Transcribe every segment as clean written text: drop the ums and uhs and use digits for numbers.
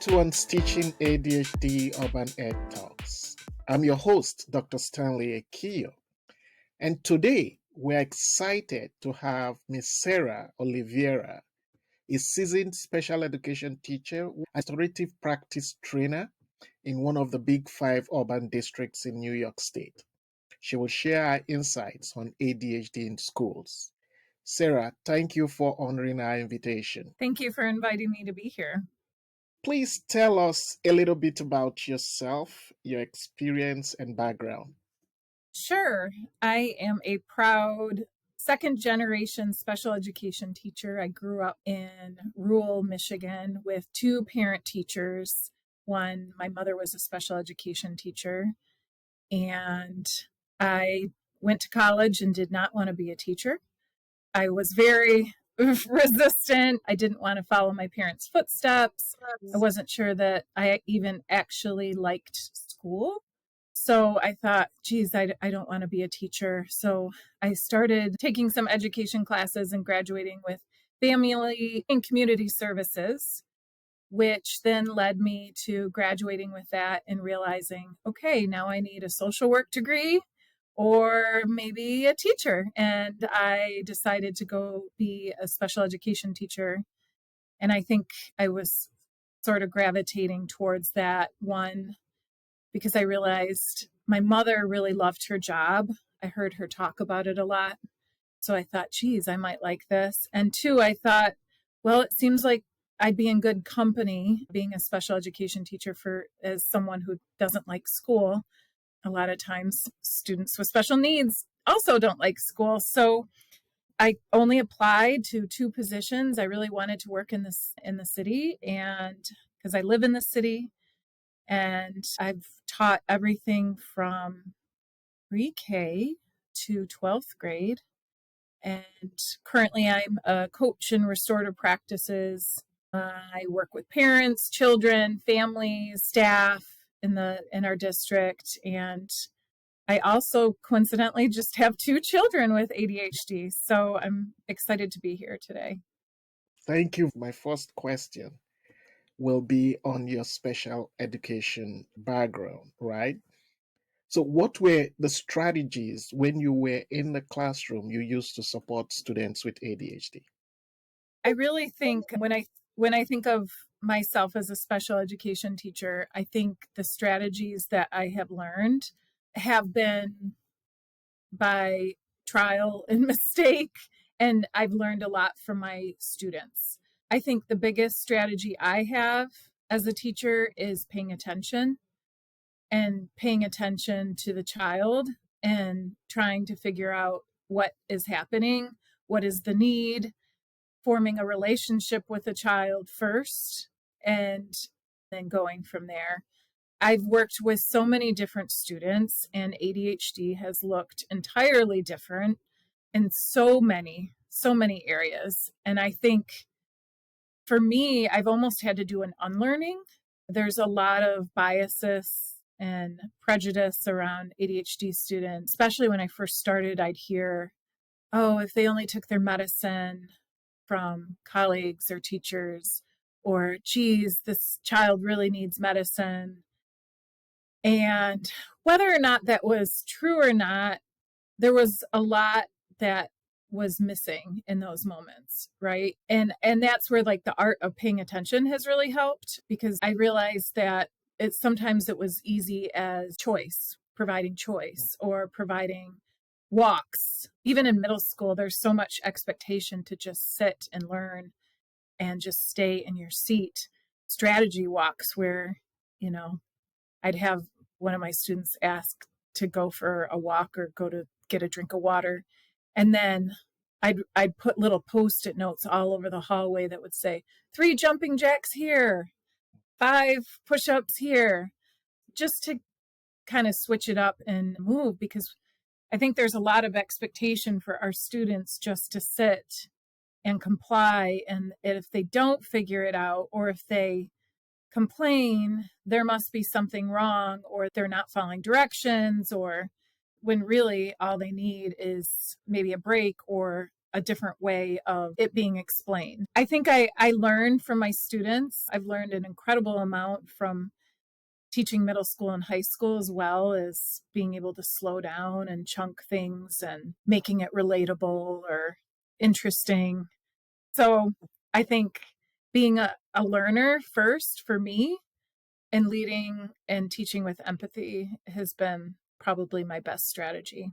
To Unstitching ADHD Urban Ed Talks. I'm your host, Dr. Stanley Ekiyor, and today we're excited to have Miss Sara Oliveiri, a seasoned special education teacher and restorative practice trainer in one of the big 5 urban districts in New York State. She will share her insights on ADHD in schools. Sara, thank you for honoring our invitation. Thank you for inviting me to be here. Please tell us a little bit about yourself, your experience, and background. Sure. I am a proud second generation special education teacher. I grew up in rural Michigan with 2 parent teachers. One, my mother was a special education teacher, and I went to college and did not want to be a teacher. I was very resistant. I didn't want to follow my parents' footsteps. I wasn't sure that I even actually liked school. So I thought, geez, I don't want to be a teacher. So I started taking some education classes and graduating with family and community services, which then led me to graduating with that and realizing, okay, now I need a social work degree or maybe a teacher. And I decided to go be a special education teacher. And I think I was sort of gravitating towards that one because I realized my mother really loved her job. I heard her talk about it a lot. So I thought, geez, I might like this. And 2, I thought, well, it seems like I'd be in good company being a special education teacher as someone who doesn't like school. A lot of times students with special needs also don't like school. So I only applied to 2 positions. I really wanted to work in the city, and because I live in the city, and I've taught everything from pre-K to 12th grade. And currently I'm a coach in restorative practices. I work with parents, children, families, staff in our district. And I also coincidentally just have 2 children with ADHD. So I'm excited to be here today. Thank you. My first question will be on your special education background, right? So, what were the strategies when you were in the classroom you used to support students with ADHD? I really think when I think of myself as a special education teacher, I think the strategies that I have learned have been by trial and mistake, and I've learned a lot from my students. I think the biggest strategy I have as a teacher is paying attention to the child and trying to figure out what is happening, what is the need, forming a relationship with a child first, and then going from there. I've worked with so many different students, and ADHD has looked entirely different in so many areas. And I think for me, I've almost had to do an unlearning. There's a lot of biases and prejudice around ADHD students, especially when I first started. I'd hear, oh, if they only took their medicine, from colleagues or teachers, or geez, this child really needs medicine. And whether or not that was true or not, there was a lot that was missing in those moments, right? And that's where like the art of paying attention has really helped, because I realized that sometimes it was easy as providing choice or providing walks. Even in middle school, there's so much expectation to just sit and learn and just stay in your seat. Strategy walks where, I'd have one of my students ask to go for a walk or go to get a drink of water. And then I'd put little Post-it notes all over the hallway that would say 3 jumping jacks here, 5 push-ups here, just to kind of switch it up and move, because I think there's a lot of expectation for our students just to sit and comply. And if they don't figure it out, or if they complain, there must be something wrong, or they're not following directions, or when really all they need is maybe a break or a different way of it being explained. I think I learned from my students. I've learned an incredible amount from teaching middle school and high school, as well as being able to slow down and chunk things and making it relatable or interesting. So I think being a learner first for me and leading and teaching with empathy has been probably my best strategy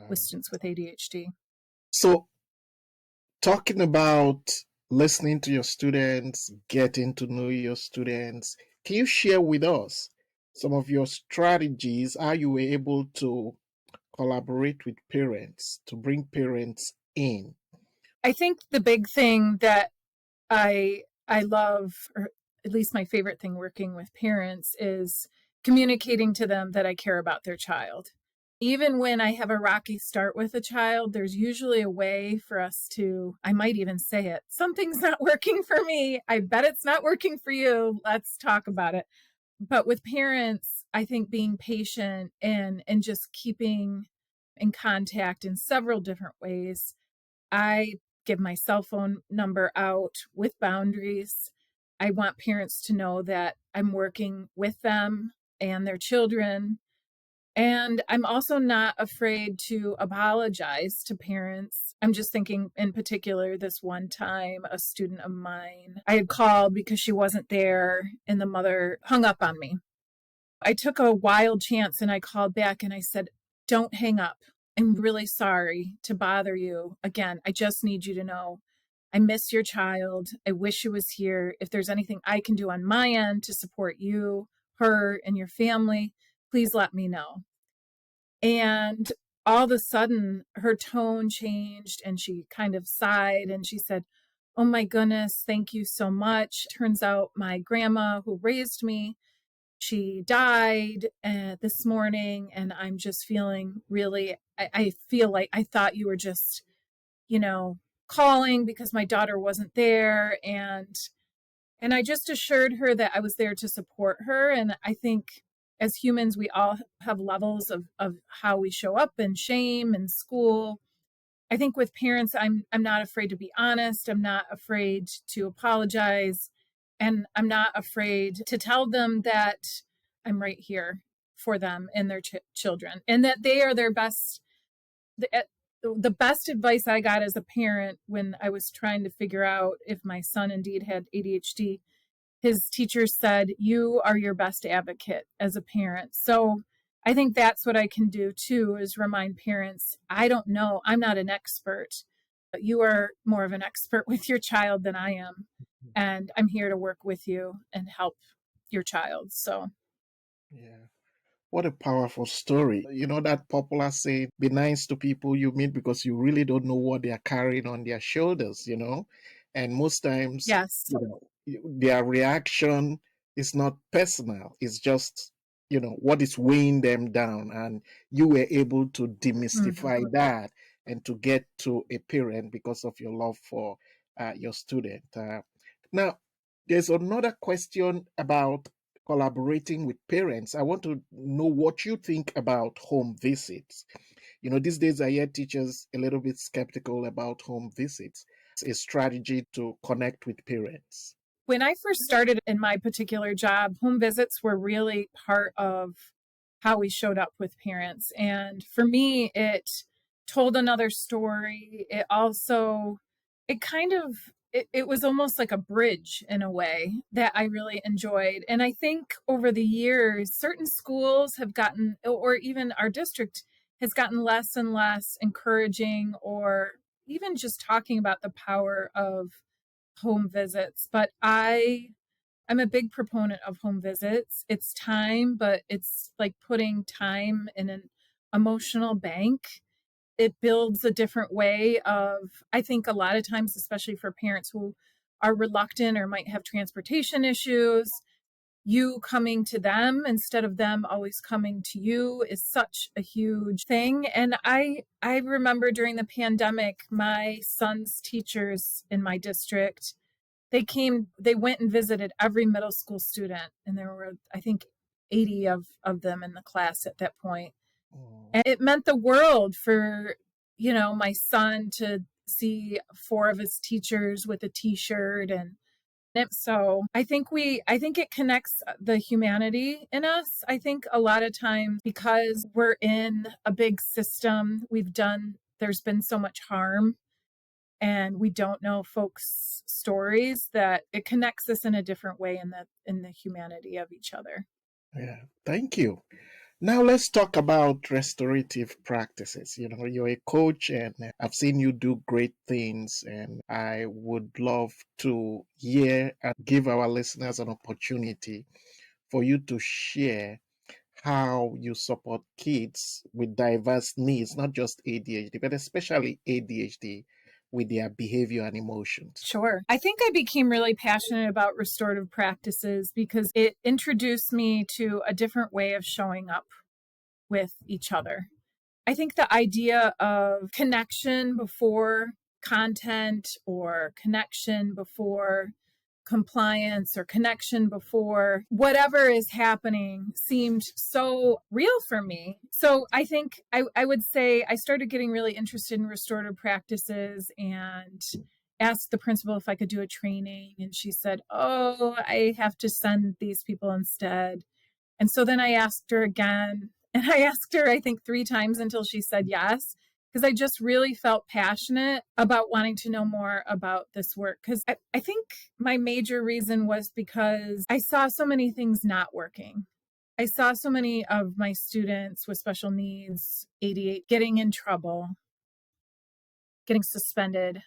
with Wow. students with ADHD. So, talking about listening to your students, getting to know your students, can you share with us some of your strategies, how you were able to collaborate with parents to bring parents in? I think the big thing that I love, or at least my favorite thing working with parents, is communicating to them that I care about their child. Even when I have a rocky start with a child, there's usually a way for us to, I might even say it, something's not working for me. I bet it's not working for you. Let's talk about it. But with parents, I think being patient and just keeping in contact in several different ways. I give my cell phone number out with boundaries. I want parents to know that I'm working with them and their children. And I'm also not afraid to apologize to parents. I'm just thinking in particular, this one time, a student of mine, I had called because she wasn't there and the mother hung up on me. I took a wild chance and I called back and I said, "Don't hang up. I'm really sorry to bother you. Again, I just need you to know I miss your child. I wish he was here. If there's anything I can do on my end to support you, her, and your family, please let me know." And all of a sudden, her tone changed and she kind of sighed and she said, "Oh my goodness, thank you so much. Turns out my grandma who raised me, she died this morning, and I'm just feeling really, I feel like I thought you were just, you know, calling because my daughter wasn't there." And I just assured her that I was there to support her. And I think as humans, we all have levels of how we show up in shame and school. I think with parents, I'm not afraid to be honest. I'm not afraid to apologize. And I'm not afraid to tell them that I'm right here for them and their children, and that they are their best. The, the best advice I got as a parent when I was trying to figure out if my son indeed had ADHD, his teacher said, "You are your best advocate as a parent." So I think that's what I can do too, is remind parents, I don't know, I'm not an expert. You are more of an expert with your child than I am. And I'm here to work with you and help your child. So, Yeah. What a powerful story. You know that popular saying, be nice to people you meet because you really don't know what they are carrying on their shoulders. And most times, yes. their reaction is not personal. It's just, what is weighing them down. And you were able to Mhm. demystify that and to get to a parent because of your love for your student. Now, there's another question about collaborating with parents. I want to know what you think about home visits. These days I hear teachers a little bit skeptical about home visits, a strategy to connect with parents. When I first started in my particular job, home visits were really part of how we showed up with parents. And for me, it told another story. It also, it kind of, it was almost like a bridge in a way that I really enjoyed. And I think over the years, certain schools have gotten, or even our district has gotten less and less encouraging, or even just talking about the power of home visits. But I'm a big proponent of home visits. It's time, but it's like putting time in an emotional bank. It builds a different way of, I think a lot of times, especially for parents who are reluctant or might have transportation issues, you coming to them instead of them always coming to you is such a huge thing. And I remember during the pandemic, my son's teachers in my district, they went and visited every middle school student, and there were, I think, 80 of them in the class at that point. And it meant the world for, my son to see 4 of his teachers with a t-shirt. And so I think it connects the humanity in us. I think a lot of times, because we're in a big system, there's been so much harm, and we don't know folks' stories, that it connects us in a different way in the humanity of each other. Yeah, thank you. Now let's talk about restorative practices. You're a coach and I've seen you do great things, and I would love to hear and give our listeners an opportunity for you to share how you support kids with diverse needs, not just ADHD, but especially ADHD, with their behavior and emotions. Sure. I think I became really passionate about restorative practices because it introduced me to a different way of showing up with each other. I think the idea of connection before content, or connection before compliance, or connection before whatever is happening, seemed so real for me. So I think I would say I started getting really interested in restorative practices and asked the principal if I could do a training. And she said, "Oh, I have to send these people instead." And so then I asked her again, and I asked her, I think, 3 times until she said yes, because I just really felt passionate about wanting to know more about this work. Because I think my major reason was because I saw so many things not working. I saw so many of my students with special needs, ADHD, getting in trouble, getting suspended.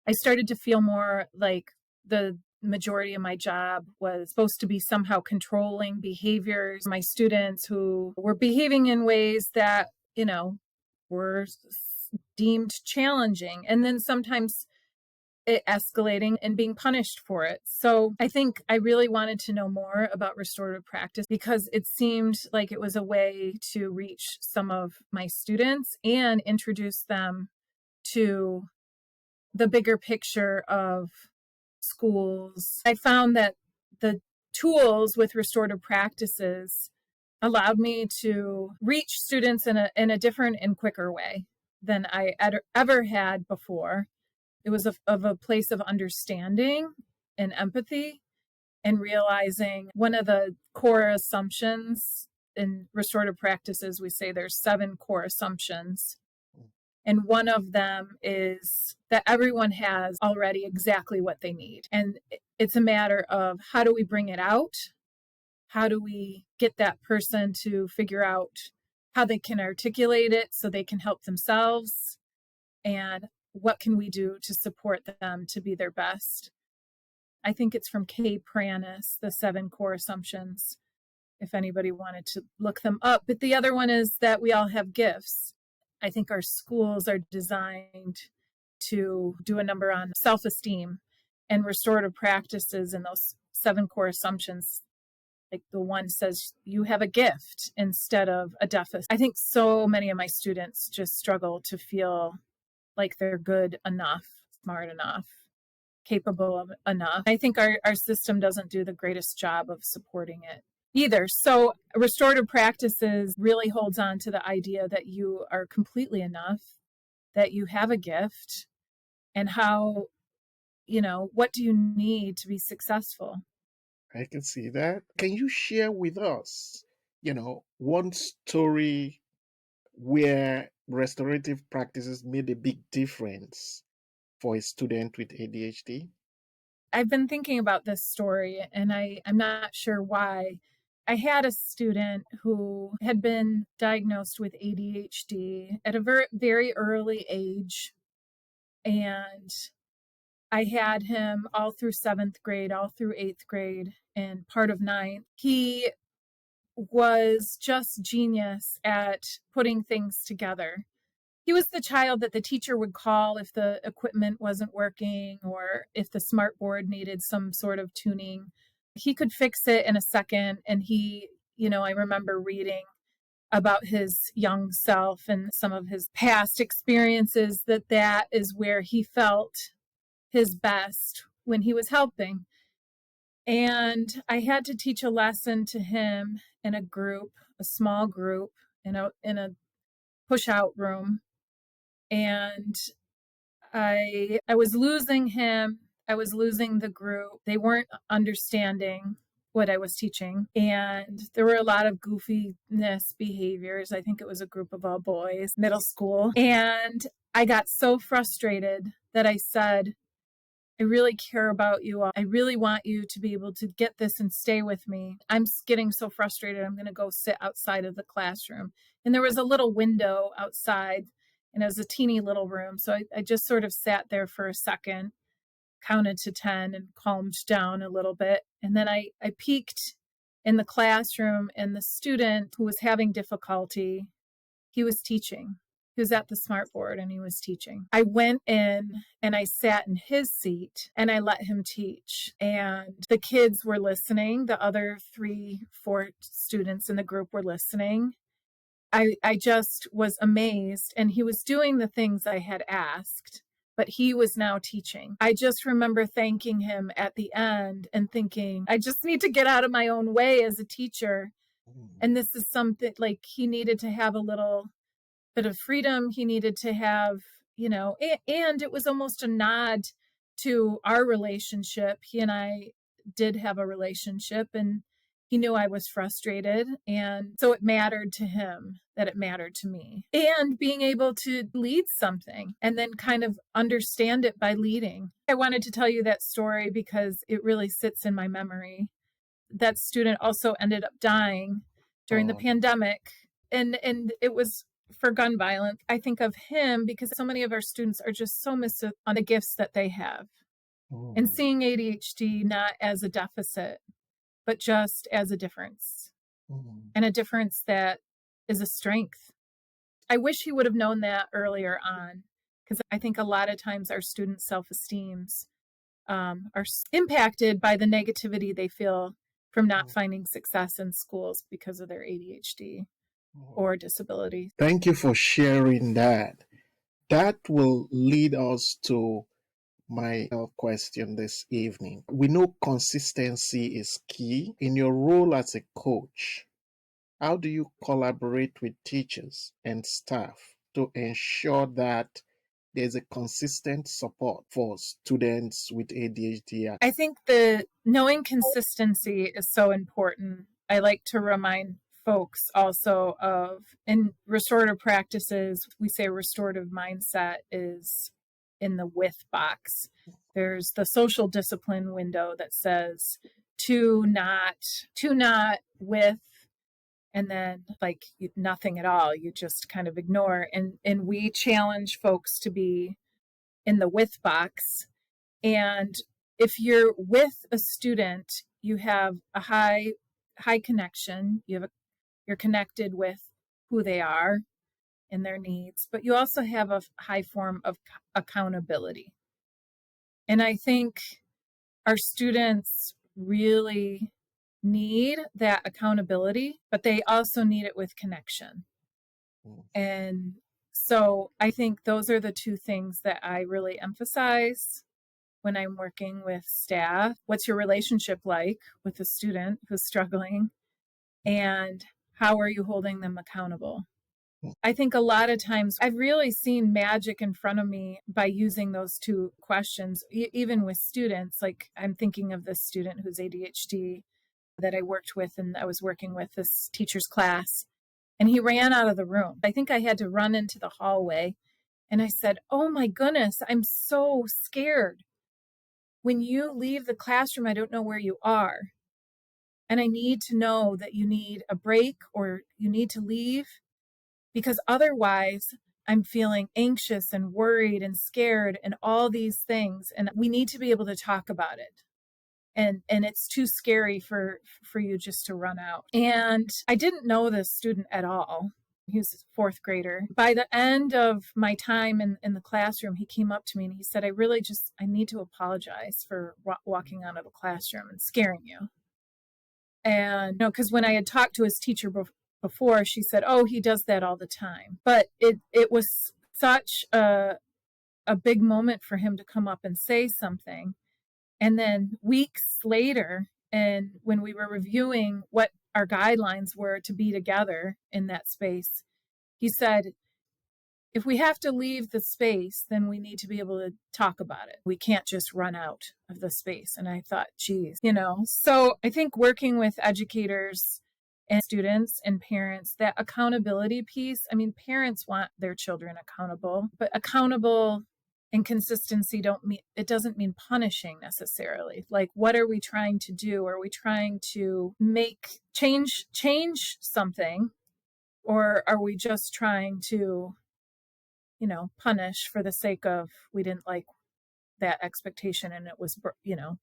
I started to feel more like the majority of my job was supposed to be somehow controlling behaviors. My students who were behaving in ways that, were deemed challenging, and then sometimes it escalating and being punished for it. So I think I really wanted to know more about restorative practice because it seemed like it was a way to reach some of my students and introduce them to the bigger picture of schools. I found that the tools with restorative practices allowed me to reach students in a different and quicker way than I ever had before. It was of a place of understanding and empathy, and realizing one of the core assumptions in restorative practices, we say there's 7 core assumptions. And one of them is that everyone has already exactly what they need. And it's a matter of, how do we bring it out? How do we get that person to figure out how they can articulate it so they can help themselves? And what can we do to support them to be their best? I think it's from Kay Pranis, the 7 core assumptions, if anybody wanted to look them up. But the other one is that we all have gifts. I think our schools are designed to do a number on self-esteem, and restorative practices and those 7 core assumptions. Like the one says you have a gift instead of a deficit. I think so many of my students just struggle to feel like they're good enough, smart enough, capable of enough. I think our system doesn't do the greatest job of supporting it either. So restorative practices really holds on to the idea that you are completely enough, that you have a gift, and how, what do you need to be successful? I can see that. Can you share with us, one story where restorative practices made a big difference for a student with ADHD? I've been thinking about this story, and I'm not sure why. I had a student who had been diagnosed with ADHD at a very, very early age. And I had him all through 7th grade, all through 8th grade, and part of 9th. He was just genius at putting things together. He was the child that the teacher would call if the equipment wasn't working or if the smart board needed some sort of tuning. He could fix it in a second. And I remember reading about his young self and some of his past experiences, that is where he felt his best, when he was helping. And I had to teach a lesson to him in a group, a small group, in a push out room. And I was losing him. I was losing the group. They weren't understanding what I was teaching. And there were a lot of goofiness behaviors. I think it was a group of all boys, middle school. And I got so frustrated that I said, I really care about you all. I really want you to be able to get this and stay with me. I'm getting so frustrated. I'm going to go sit outside of the classroom. And there was a little window outside, and it was a teeny little room. So I just sort of sat there for a second, counted to 10 and calmed down a little bit. And then I peeked in the classroom, and the student who was having difficulty, he was teaching. He was at the smartboard and he was teaching. I went in and I sat in his seat and I let him teach. And the kids were listening. The other 3-4 students in the group were listening. I just was amazed. And he was doing the things I had asked, but he was now teaching. I just remember thanking him at the end and thinking, I just need to get out of my own way as a teacher. And this is something like he needed to have a little bit of freedom. He needed to have, and it was almost a nod to our relationship. He and I did have a relationship, and he knew I was frustrated. And so it mattered to him that it mattered to me. And being able to lead something and then kind of understand it by leading. I wanted to tell you that story because it really sits in my memory. That student also ended up dying during the pandemic. And it was for gun violence. I think of him because so many of our students are just so missed on the gifts that they have. And seeing ADHD not as a deficit, but just as a difference, and a difference that is a strength. I wish he would have known that earlier on, because I think a lot of times our students' self-esteems are impacted by the negativity they feel from not finding success in schools because of their ADHD or disability. Thank you for sharing that. That will lead us to my question this evening. We know consistency is key. In your role as a coach, how do you collaborate with teachers and staff to ensure that there's a consistent support for students with ADHD? I think the knowing consistency is so important. I like to remind folks also of, in restorative practices, we say restorative mindset is in the with box. There's the social discipline window that says to, not, with, and then like nothing at all. You just kind of ignore. And we challenge folks to be in the with box. And if you're with a student, you have a high connection. You're connected with who they are and their needs, but you also have a high form of accountability. And I think our students really need that accountability, but they also need it with connection. And so I think those are the two things that I really emphasize when I'm working with staff. What's your relationship like with a student who's struggling? And how are you holding them accountable? I think a lot of times I've really seen magic in front of me by using those two questions, even with students. Like I'm thinking of this student who's ADHD that I worked with, and I was working with this teacher's class, and he ran out of the room. I think I had to run into the hallway, and I said, "Oh my goodness, I'm so scared. When you leave the classroom, I don't know where you are. And I need to know that you need a break or you need to leave, because otherwise I'm feeling anxious and worried and scared and all these things. And we need to be able to talk about it. And it's too scary for you just to run out." And I didn't know this student at all. He was a 4th grader. By the end of my time in the classroom, he came up to me and he said, I need to apologize for walking out of the classroom and scaring you. And because when I had talked to his teacher before, she said, "Oh, he does that all the time." But it was such a big moment for him to come up and say something. And then weeks later, and when we were reviewing what our guidelines were to be together in that space, he said, if we have to leave the space, then we need to be able to talk about it. We can't just run out of the space. And I thought, geez, So I think working with educators and students and parents, that accountability piece, I mean, parents want their children accountable, but accountable and consistency doesn't mean punishing necessarily. Like, what are we trying to do? Are we trying to make change something, or are we just trying to punish for the sake of, we didn't like that expectation and it was,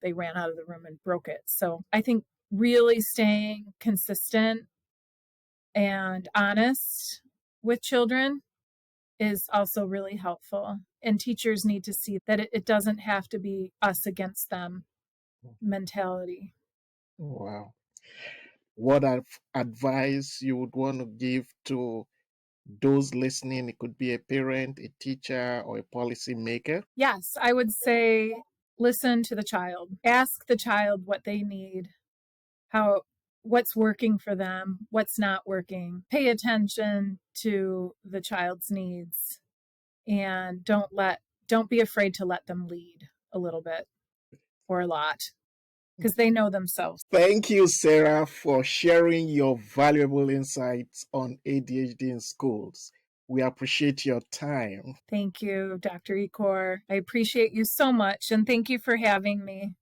they ran out of the room and broke it. So I think really staying consistent and honest with children is also really helpful. And teachers need to see that it doesn't have to be us against them mentality. Wow. What advice you would want to give to those listening? It could be a parent, a teacher, or a policy maker. Yes, I would say listen to the child. Ask the child what they need, what's working for them, what's not working. Pay attention to the child's needs, and don't be afraid to let them lead a little bit or a lot, because they know themselves. Thank you, Sarah, for sharing your valuable insights on ADHD in schools. We appreciate your time. Thank you, Dr. Ekiyor. I appreciate you so much, and thank you for having me.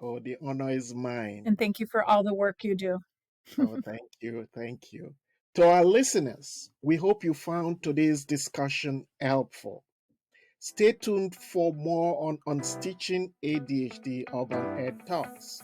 Oh, the honor is mine. And thank you for all the work you do. Oh, thank you. Thank you. To our listeners, we hope you found today's discussion helpful. Stay tuned for more on Unstitching ADHD Urban Ed Talks.